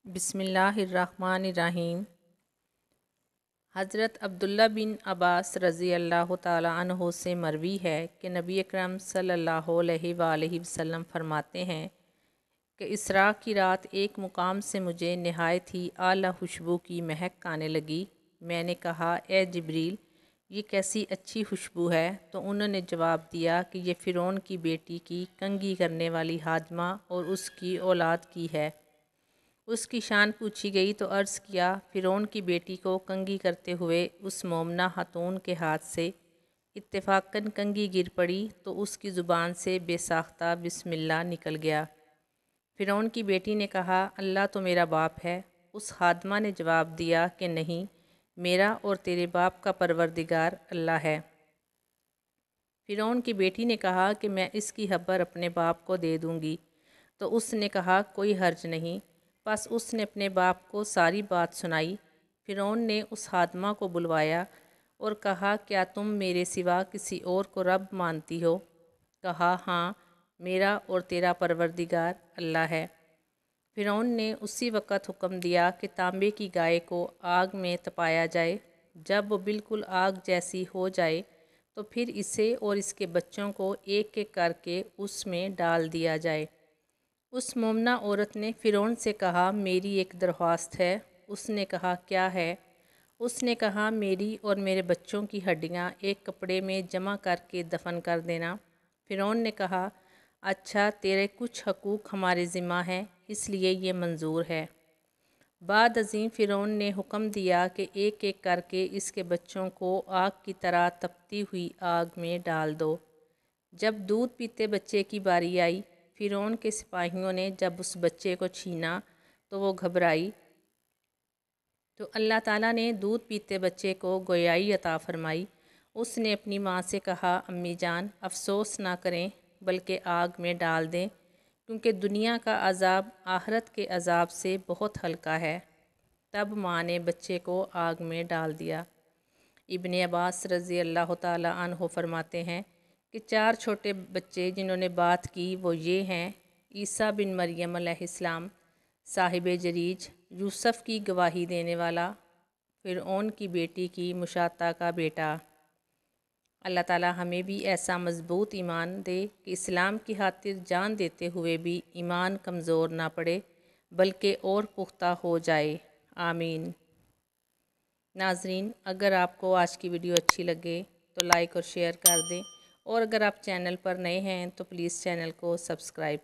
बिस्मिल्लाहिर्रहमानिर्रहीम। हज़रत अब्दुल्ला बिन अब्बास रज़ी अल्लाह ताला अन्हो से मरवी है कि नबी अकरम सल्लल्लाहु अलैहि वसल्लम फरमाते हैं कि इसरा की रात एक मुकाम से मुझे नहायत ही आला खुशबू की महक आने लगी। मैंने कहा, ए जिब्रील, ये कैसी अच्छी खुशबू है? तो उन्होंने जवाब दिया कि ये फ़िरौन की बेटी की कंघी करने वाली हाजमा और उसकी औलाद की है। उसकी शान पूछी गई तो अर्ज़ किया, फ़िरौन की बेटी को कंघी करते हुए उस मोमना खातून के हाथ से इत्तेफाकन कंघी गिर पड़ी तो उसकी ज़ुबान से बेसाख्ता बिस्मिल्लाह निकल गया। फ़िरौन की बेटी ने कहा, अल्लाह तो मेरा बाप है। उस खादमा ने जवाब दिया कि नहीं, मेरा और तेरे बाप का परवरदिगार अल्लाह है। फ़िरौन की बेटी ने कहा कि मैं इसकी खबर अपने बाप को दे दूँगी। तो उसने कहा, कोई हर्ज नहीं। बस उसने अपने बाप को सारी बात सुनाई। फ़िरौन ने उस खादमा को बुलवाया और कहा, क्या तुम मेरे सिवा किसी और को रब मानती हो? कहा, हाँ, मेरा और तेरा परवरदिगार अल्लाह है। फ़िरौन ने उसी वक़्त हुक्म दिया कि तांबे की गाय को आग में तपाया जाए। जब वो बिल्कुल आग जैसी हो जाए तो फिर इसे और इसके बच्चों को एक एक करके उसमें डाल दिया जाए। उस मोमना औरत ने फ़िरौन से कहा, मेरी एक दरख्वास्त है। उसने कहा, क्या है? उसने कहा, मेरी और मेरे बच्चों की हड्डियाँ एक कपड़े में जमा करके दफन कर देना। फ़िरौन ने कहा, अच्छा, तेरे कुछ हकूक़ हमारे ज़िम्मा हैं, इसलिए ये मंजूर है। बाद अज़ीम फ़िरौन ने हुक्म दिया कि एक एक करके इसके बच्चों को आग की तरह तपती हुई आग में डाल दो। जब दूध पीते बच्चे की बारी आई, फ़िरौन के सिपाहियों ने जब उस बच्चे को छीना तो वो घबराई। तो अल्लाह ताला ने दूध पीते बच्चे को गोयाई अता फरमाई। उसने अपनी माँ से कहा, अम्मी जान, अफसोस ना करें बल्कि आग में डाल दें, क्योंकि दुनिया का अज़ाब आखिरत के अज़ाब से बहुत हल्का है। तब माँ ने बच्चे को आग में डाल दिया। इब्ने अब्बास रज़ी अल्लाह ताला अन्हो फरमाते हैं कि 4 छोटे बच्चे जिन्होंने बात की वो ये हैं, ईसा बिन मरियम अलैहिस्सलाम, साहिब जरीज, यूसुफ की गवाही देने वाला, फ़िरऔन की बेटी की मुशाता का बेटा। अल्लाह ताला हमें भी ऐसा मज़बूत ईमान दे कि इस्लाम की खातिर जान देते हुए भी ईमान कमज़ोर ना पड़े बल्कि और पुख्ता हो जाए। आमीन। नाज़रीन, अगर आपको आज की वीडियो अच्छी लगे तो लाइक और शेयर कर दें, और अगर आप चैनल पर नए हैं तो प्लीज़ चैनल को सब्सक्राइब